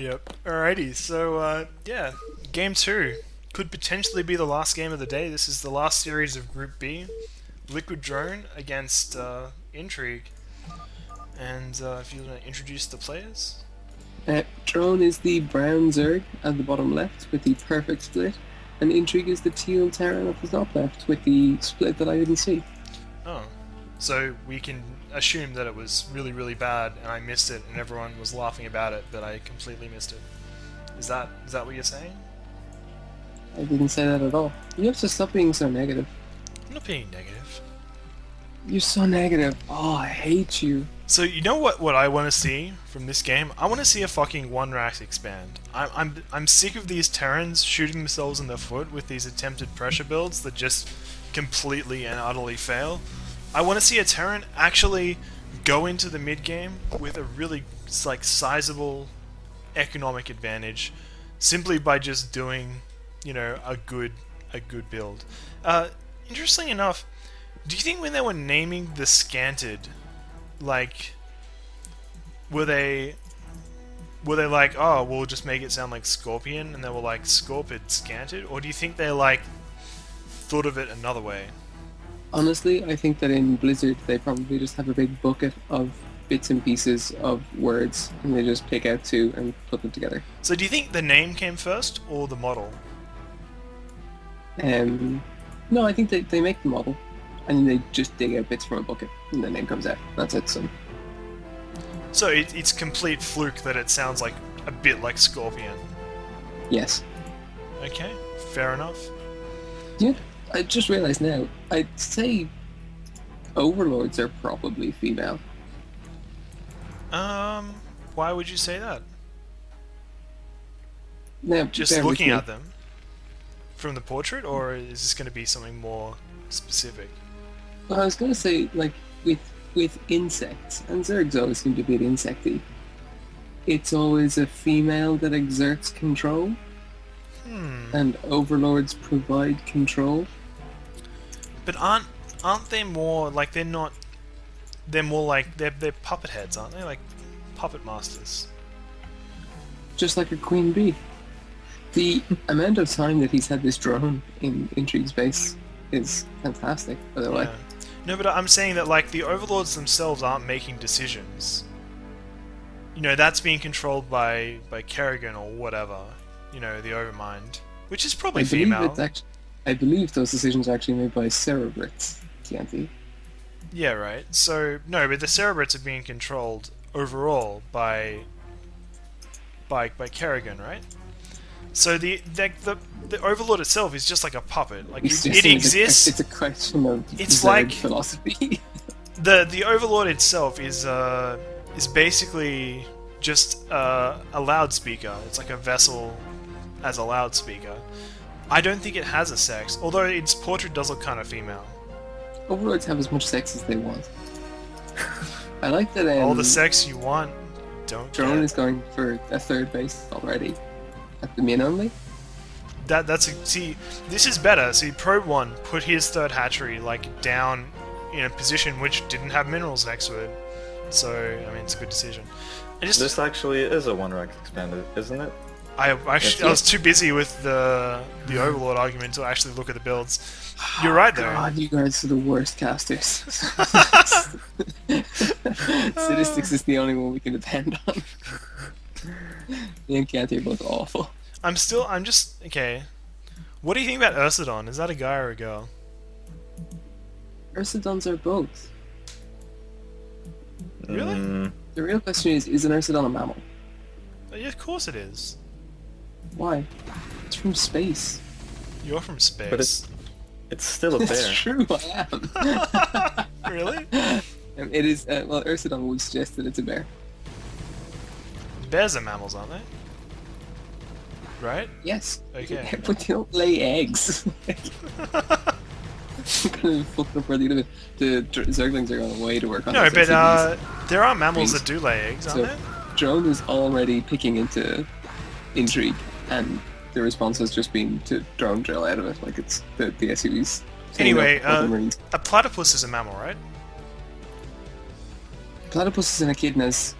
Yep. Alrighty, so yeah, game two could potentially be the last game of the day. This is the last series of Group B. Liquid Drone against Intrigue. And if you want to introduce the players. Drone is the brown Zerg at the bottom left with the perfect split, and Intrigue is the teal Terran at the top left with the split that I didn't see. Oh. So we can assume that it was really, really bad and I missed it and everyone was laughing about it, but I completely missed it. Is that what you're saying? I didn't say that at all. You have to stop being so negative. I'm not being negative. You're so negative. Oh, I hate you. So you know what I want to see from this game? I want to see a fucking one rack expand. I'm sick of these Terrans shooting themselves in the foot with these attempted pressure builds that just completely and utterly fail. I want to see a Terran actually go into the mid game with a really sizable economic advantage, simply by just doing, a good build. Interestingly enough, do you think when they were naming the scanted, were they like, oh, we'll just make it sound like Scorpion, and they were like Scorpid Scanted, or do you think they thought of it another way? Honestly, I think that in Blizzard they probably just have a big bucket of bits and pieces of words, and they just pick out two and put them together. So do you think the name came first, or the model? No, I think they make the model, and they just dig out bits from a bucket, and the name comes out. That's it. So it's complete fluke that it sounds like a bit like Scorpion. Yes. Okay, fair enough. Yeah, I just realised now. I'd say overlords are probably female. Why would you say that? Now, just looking at them from the portrait, or is this going to be something more specific? Well, I was going to say, with insects, and Zergs always seem to be insecty, it's always a female that exerts control, and overlords provide control. But aren't they more like they're not? They're more like they're puppet heads, aren't they? Like puppet masters. Just like a queen bee. The amount of time that he's had this drone in Intrigue's base is fantastic, by the way. Yeah. No, but I'm saying that the overlords themselves aren't making decisions. That's being controlled by Kerrigan or whatever. The Overmind, which is probably female. I believe those decisions are actually made by Cerebrits, TNT. Yeah, right. So no, but the Cerebrits are being controlled overall by Kerrigan, right? So the Overlord itself is just like a puppet. It exists. It's a question of philosophy. The Overlord itself is basically just a loudspeaker. It's like a vessel as a loudspeaker. I don't think it has a sex, although its portrait does look kind of female. Overlords have as much sex as they want. I like that. All the sex you want, don't. Drone is going for a third base already. At the min only? See, this is better. See, Probe 1 put his third hatchery down in a position which didn't have minerals next to it. So, I mean, it's a good decision. This actually is a one rack expanded, isn't it? I was too busy with the Overlord argument to actually look at the builds. You're right, though. God, you guys are the worst casters. Statistics is the only one we can depend on. Me and Kathy are both awful. Okay. What do you think about Ursidon? Is that a guy or a girl? Ursidons are both. Really? The real question is an Ursidon a mammal? Yeah, of course it is. Why? It's from space. You're from space. But it's still a bear. It's true, I am. Really? It is, well, Ursidon would suggest that it's a bear. Bears are mammals, aren't they? Right? Yes. Okay. But they don't lay eggs. I'm gonna flip up for the Zerglings are going away to work on No, this. but there are mammals that do lay eggs, aren't there? Drone is already picking into Intrigue, and the response has just been to drone drill out of it, like it's the SUVs. Anyway, a platypus is a mammal, right? Platypus is an echidnas.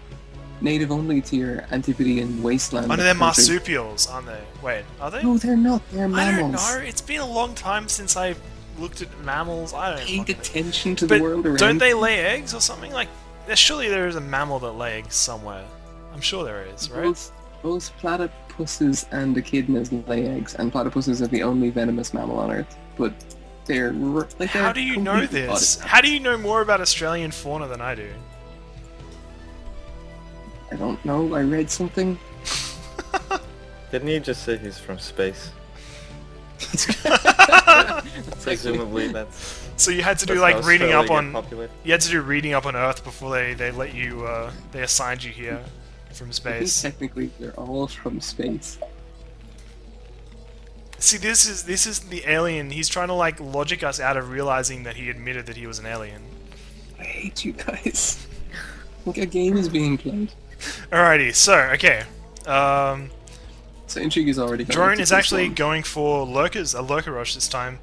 native only to your Antipodean wasteland. Oh no, they're country. marsupials, aren't they? Wait, are they? No, they're not. They're I mammals. don't know. It's been a long time since I looked at mammals. I don't Paid fucking know. attention to But the world around. don't they lay eggs or something? Like, surely there is a mammal that lay eggs somewhere. I'm sure there is, right? Both platypuses and echidnas lay eggs, and platypuses are the only venomous mammal on Earth. But they're like How do you know this? How do you know more about Australian fauna than I do? I don't know. I read something. Didn't he just say he's from space? Presumably that's... So you had to do that's like how reading up Australia on. get populated. You had to do reading up on Earth before they let you. They assigned you here from I think space. technically they're all from space. See, this is the alien. He's trying to like logic us out of realizing that he admitted that he was an alien. I hate you guys. Like a game is being played. Alrighty, so okay. So Intrigue is already going Drone to is this actually one. going for lurkers, a lurker rush this time.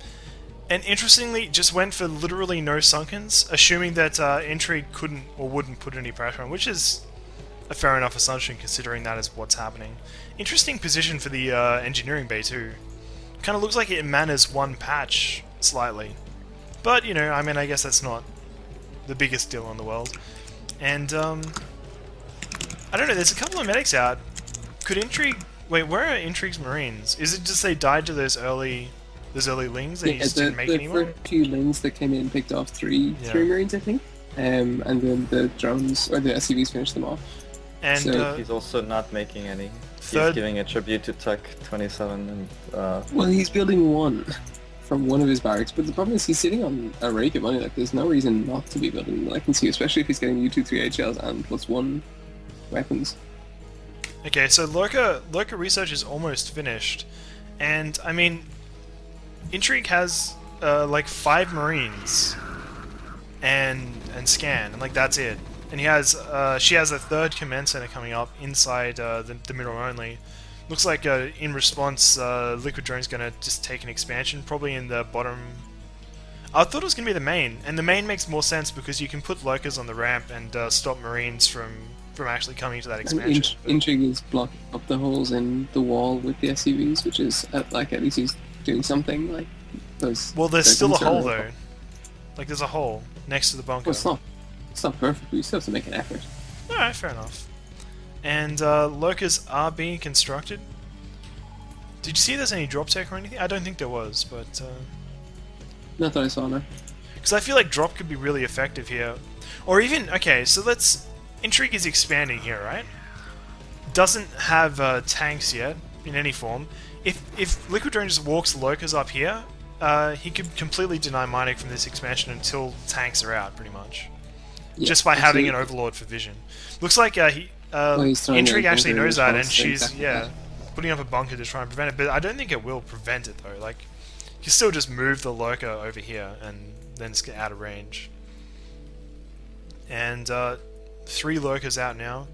And interestingly, just went for literally no sunkens, assuming that Intrigue couldn't or wouldn't put any pressure on, which is a fair enough assumption considering that is what's happening. Interesting position for the engineering bay too. Kind of looks like it manners one patch slightly. But, you know, I mean, I guess that's not the biggest deal in the world. And, I don't know, there's a couple of medics out. Could Intrigue... Wait, where are Intrigue's Marines? Is it just they died to those early lings and you just didn't make any more? The first few lings that came in picked off three Marines, I think. And then the drones, or the SCVs finished them off. And So- He's also not making any. Third- He's giving a tribute to Tuck 27 and Well, he's building one from one of his barracks, but the problem is he's sitting on a rake of money. Like, there's no reason not to be building that I can see, especially if he's getting U-238 shells and +1 weapons. Okay, so Lurker research is almost finished. And, I mean, Intrigue has, like, 5 Marines and scan, and, like, that's it. And he has, she has a 3rd command center coming up inside the middle only. Looks like, in response, Liquid Drone's gonna just take an expansion, probably in the bottom... I thought it was gonna be the main, and the main makes more sense because you can put lurkers on the ramp and stop Marines from actually coming to that And expansion. Intrigue is blocking up the holes in the wall with the SCVs, which is, like, at least he's doing something, like, those... Well, there's those still a hole, internal- though. Like, there's a hole next to the bunker. Well, it's not perfect, but you still have to make an effort. Alright, fair enough. And lurkers are being constructed. Did you see there's any drop tech or anything? I don't think there was, but... Not that I saw, no. Because I feel like drop could be really effective here. Or even... Okay, so let's... Intrigue is expanding here, right? Doesn't have tanks yet, in any form. If Liquid Drone just walks lurkers up here, he could completely deny mining from this expansion until tanks are out, pretty much. Yeah, Just by having an absolutely. Overlord for vision. Looks like he's throwing Intrigue a actually bunker knows that, and response to she's, exactly yeah, that. putting up a bunker to try and prevent it, but I don't think it will prevent it, though. Like, you still just move the lurker over here, and then just get out of range. And, 3 lurkers out now.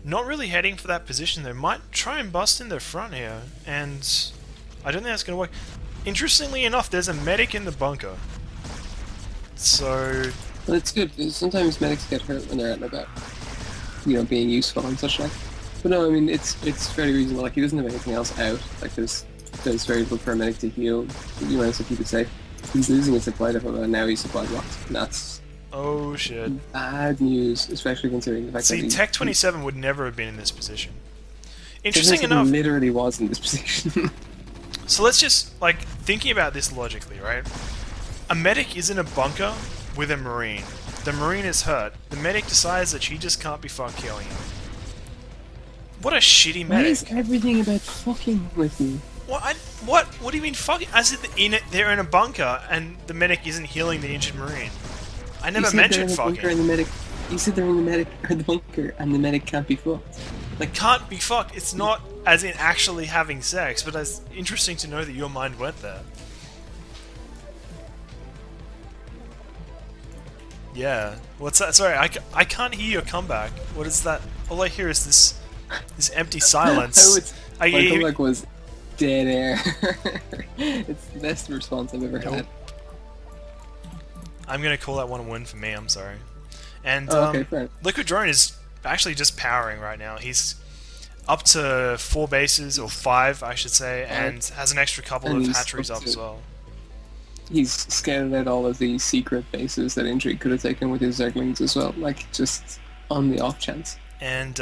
Not really heading for that position, though. Might try and bust in their front here, and I don't think that's going to work. Interestingly enough, there's a medic in the bunker. So... But it's good, because sometimes medics get hurt when they're out and about. You know, being useful and such like. But no, I mean, it's fairly reasonable. Like, he doesn't have anything else out. Like, there's very little for a medic to heal. You might as well keep it safe. He's losing a supply depot, and now he's supply blocked. And that's Oh shit. bad news, especially considering the fact that See, he... Tech 27 would never have been in this position. Tech Interesting 27 enough, literally was in this position. so let's just, like, thinking about this logically, right? A medic is in a bunker with a Marine. The Marine is hurt. The medic decides that she just can't be fucked killing him. What a shitty Why is medic. everything about fucking with me? What do you mean fucking? As if they're in a bunker and the medic isn't healing the injured Marine. I You never said they're mentioned in the bunker fucking. and the medic... You said they're in the medic or the bunker, and the medic can't be fucked. Like, can't be fucked. It's not as in actually having sex, but it's interesting to know that your mind went there. Yeah. What's that? Sorry, I can't hear your comeback. What is that? All I hear is this empty silence. My comeback was dead air. It's the best response I've ever had. I'm gonna call that one a win for me. I'm sorry. And Oh, okay, fair. Liquid Drone is actually just powering right now. He's up to 4 bases, or 5 I should say, and has an extra couple And of he's hatcheries up up to- as well. He's scouted out all of the secret bases that Intrigue could have taken with his Zerglings as well, like just on the off chance. And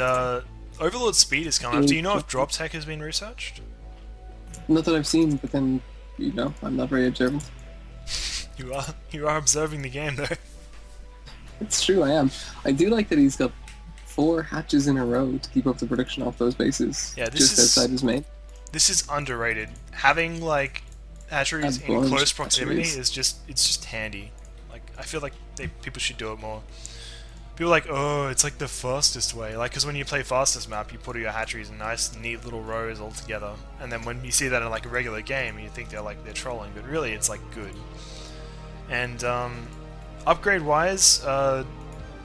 Overlord Speed is coming up. Do you know if Drop Tech has been researched? Not that I've seen, but then, I'm not very observant. You are observing the game though. It's true, I am. I do like that he's got 4 hatches in a row to keep up the production off those bases, Yeah, this just is- outside his main. This is underrated. Having like hatcheries A in bunch close of proximity hatcheries. is just handy. Like I feel like people should do it more. People are like, oh, it's like the fastest way. Like, because when you play fastest map, you put all your hatcheries in nice, neat little rows all together, and then when you see that in like a regular game, you think they're trolling, but really it's like good. And upgrade wise,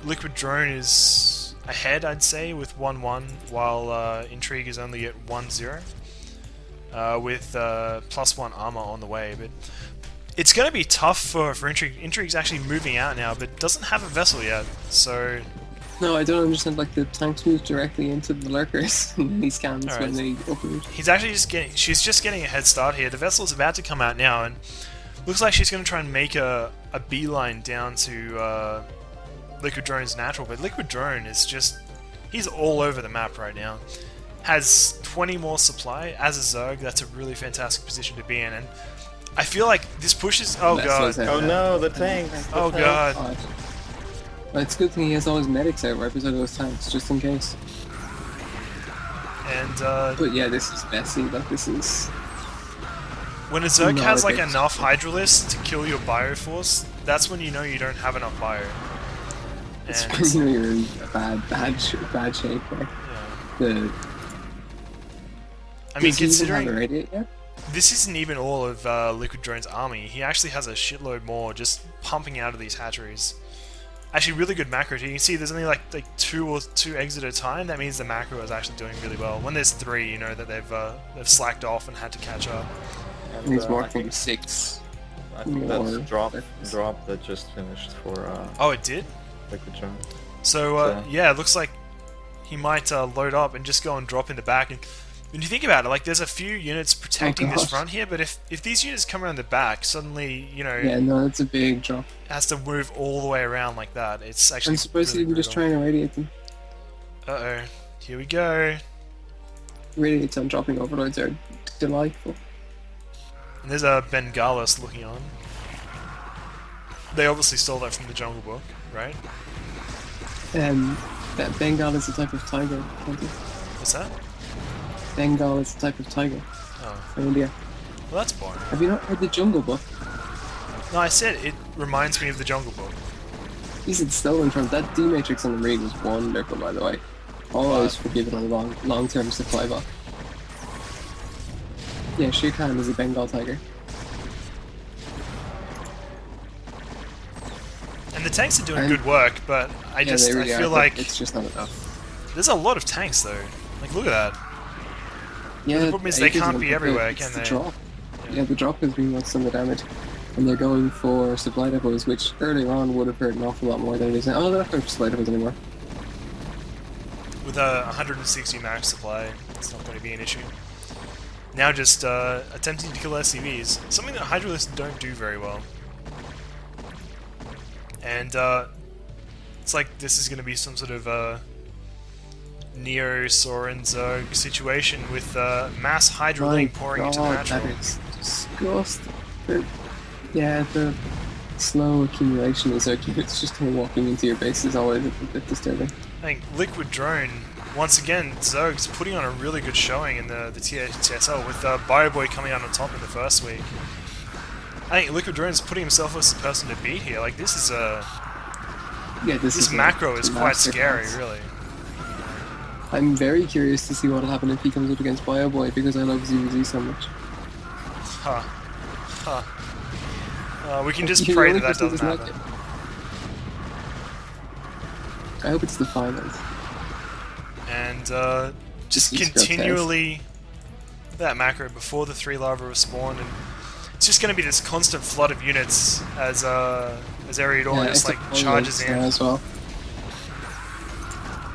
Liquid Drone is ahead, I'd say, with 1-1, while Intrigue is only at 1-0, with +1 armor on the way. But it's going to be tough for Intrigue. Intrigue's actually moving out now, but doesn't have a vessel yet, so... No, I don't understand, like, the tanks move directly into the lurkers, and he scans Alright. when they uproot. He's actually she's just getting a head start here. The vessel's about to come out now, and looks like she's going to try and make a beeline down to Liquid Drone's natural, but Liquid Drone is just... he's all over the map right now. Has 20 more supply. As a Zerg, that's a really fantastic position to be in, and I feel like this pushes... Oh Vessel's god. out Oh now. no, the tanks! the Oh tanks. god. But it's a good thing he has all his medics out right beside those tanks, just in case. And But yeah, this is messy, like, this is... when a Zerg Not has a like bit. enough Hydralisk to kill your Bioforce, that's when you know you don't have enough Bio. It's And, when you know you're in a bad shape, like, yeah. the... I mean, Does he even have considering a radiate yet? this isn't even all of Liquid Drone's army, he actually has a shitload more just pumping out of these hatcheries. Actually, really good macro. You can see there's only like two eggs at a time. That means the macro is actually doing really well. When there's 3, you know that they've slacked off and had to catch up. And he's I more think, from 6. I think that's more drop breakfast. that just finished for Oh, it did. Liquid Drone. So yeah, it looks like he might load up and just go and drop in the back. And when you think about it, like there's a few units protecting this God. front here, but if these units come around the back, suddenly Yeah, no, that's a big drop. it has to move all the way around like that. It's actually. I'm surprised really he even just brutal. trying to radiate them. Uh-oh. Here we go. Radiates on dropping overlords are delightful. And there's a Bengalis looking on. They obviously stole that from the Jungle Book, right? That Bengal is a type of tiger, can't you? What's that? Bengal is a type of tiger Oh. from India. Well, that's boring. Have you not read the Jungle Book? No, I said it reminds me of the Jungle Book. He said stolen from that D-Matrix on the Marine was wonderful, by the way. Always forgiven on a long-term supply box. Yeah, Shere Khan is a Bengal tiger. And the tanks are doing And- good work, but I Yeah, they really I are, feel but like it's just not enough. there's a lot of tanks though. Like, look at that. Yeah, The problem is they acres can't of be them, everywhere, it's can the they? Drop. Yeah, the drop has been what's done the damage. And they're going for supply depots, which earlier on would have hurt an awful lot more than it is now. Oh, they're not going for supply depots anymore. With a 160 max supply, it's not going to be an issue. Now just attempting to kill SCVs, something that Hydralisks don't do very well. And it's like this is going to be some sort of Neo Soren Zerg situation with mass Hydralink pouring into the natural. that is disgusting. The slow accumulation of Zerg units just kind of walking into your base is always a bit disturbing. I think Liquid Drone, once again, Zerg's putting on a really good showing in the TSL with BioBoy coming out on top in the first week. I think Liquid Drone's putting himself as the person to beat here. Like, this is this macro is quite scary, really. I'm very curious to see what'll happen if he comes up against BioBoy because I love ZZ so much. Huh. Huh. We can just You're the pray only that that person doesn't who doesn't happen. like it. I hope it's the finals. And just He's continually that macro before the 3 larvae respawn, and it's just going to be this constant flood of units as Eriador just like charges in. as well.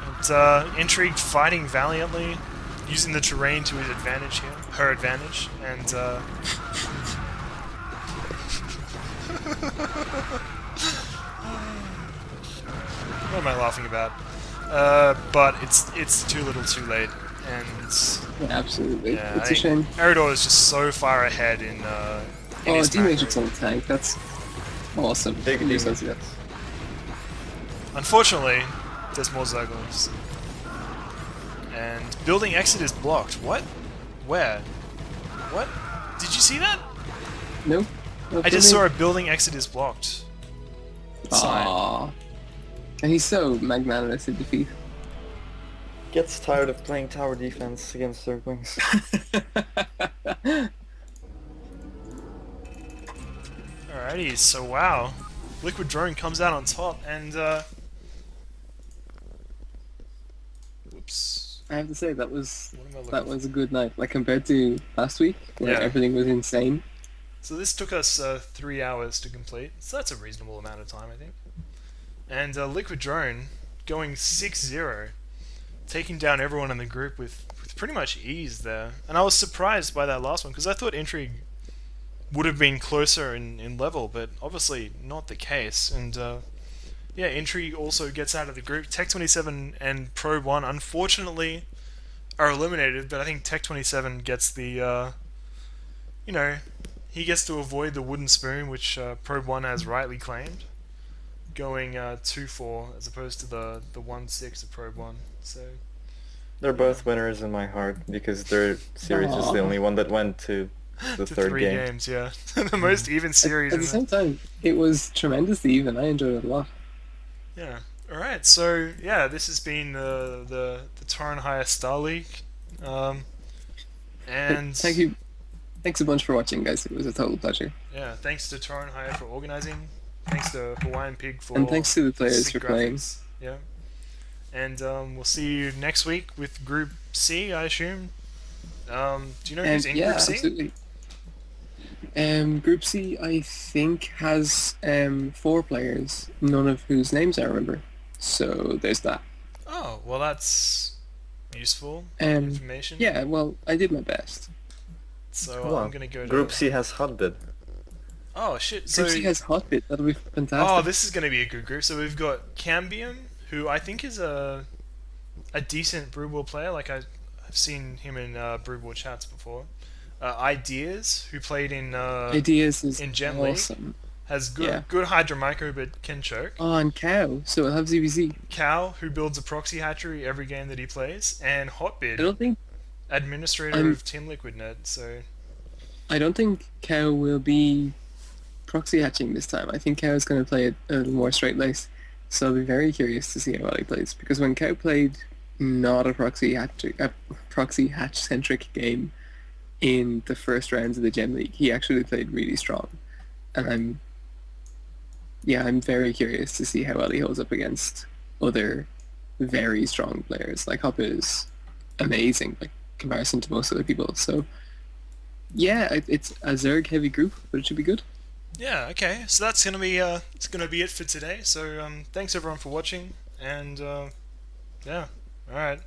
Oh Intrigue fighting valiantly, using the terrain to his advantage here, her advantage, and what am I laughing about? But it's too little, too late, and Yeah, absolutely. yeah, It's a shame. Eridor is just so far ahead in Oh, his D-Matrix macro. on the tank. That's awesome. Big Can do demons. something. Unfortunately, there's more Zerglings. And building exit is blocked. What? Where? What? Did you see that? No. I just saw a building exit is blocked. Sign. Aww. And he's so magnanimous in defeat. Gets tired of playing tower defense against Zerglings. Alrighty, so wow. Liquid Drone comes out on top and whoops. I have to say that was What am I looking that was a good night. Like compared to last week, where Yeah. everything was insane. So this took us 3 hours to complete, so that's a reasonable amount of time, I think. And Liquid Drone going 6-0, taking down everyone in the group with pretty much ease there. And I was surprised by that last one, because I thought Intrigue would have been closer in level, but obviously not the case. And yeah, Intrigue also gets out of the group. Tech27 and Probe 1, unfortunately, are eliminated, but I think Tech27 gets the, you know, he gets to avoid the wooden spoon, which Probe 1 has rightly claimed, going 2-4 as opposed to the 1-6 of Probe 1. So They're both winners in my heart because their series is the only one that went to the to third 3 game. games, yeah. The most even series At in the same time, it was tremendously even. I enjoyed it a lot. Yeah. Alright, so yeah, this has been the Torenhire StarLeague. And Thank you. Thanks a bunch for watching, guys. It was a total pleasure. yeah, thanks to Torenhire for organising. Thanks to Hawaiian Pig for And thanks to the players sick for playing. graphics. Yeah. And we'll see you next week with Group C, I assume. Do you know who's in Yeah, Group C? absolutely. Group C, I think, has 4 players, none of whose names I remember. So there's that. Oh, well that's useful Um, information. Yeah, well, I did my best. So Come on. I'm gonna go to Group C has Hotbit. Oh shit! So Group C has Hotbit. That'll be fantastic. oh, this is gonna be a good group. So we've got Cambium, who I think is a decent Brood War player. Like I've seen him in Brood War chats before. Ideas, who played in Ideas is in Gen League. awesome. Has good Yeah. good Hydra Micro but can choke. Oh, and Cow, so it'll have ZBZ. Cal, who builds a proxy hatchery every game that he plays, and I Hotbid, don't think administrator of Team LiquidNet. So Cow will be proxy hatching this time. I think Cow is going to play it a little more straight laced. So I'll be very curious to see how well he plays, because when Cow played not a proxy hatch centric game in the first rounds of the Gen League, he actually played really strong, and I'm very curious to see how well he holds up against other very strong players. Like Hop is amazing, like comparison to most other people. So yeah, it's a Zerg heavy group, but it should be good. yeah, okay. So that's gonna be it's gonna be it for today. So thanks everyone for watching, and yeah, all right.